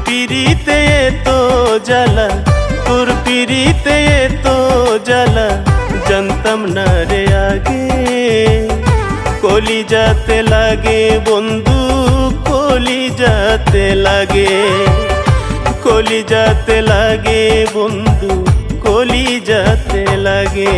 পিরিতে তো জ্বালা, তোর পিরিতে তো জ্বালা জানতাম না রে আগে। কলিজাতে লাগে বন্ধু, কলিজাতে লাগে, কলিজাতে লাগে বন্ধু, কলিজাতে লাগে।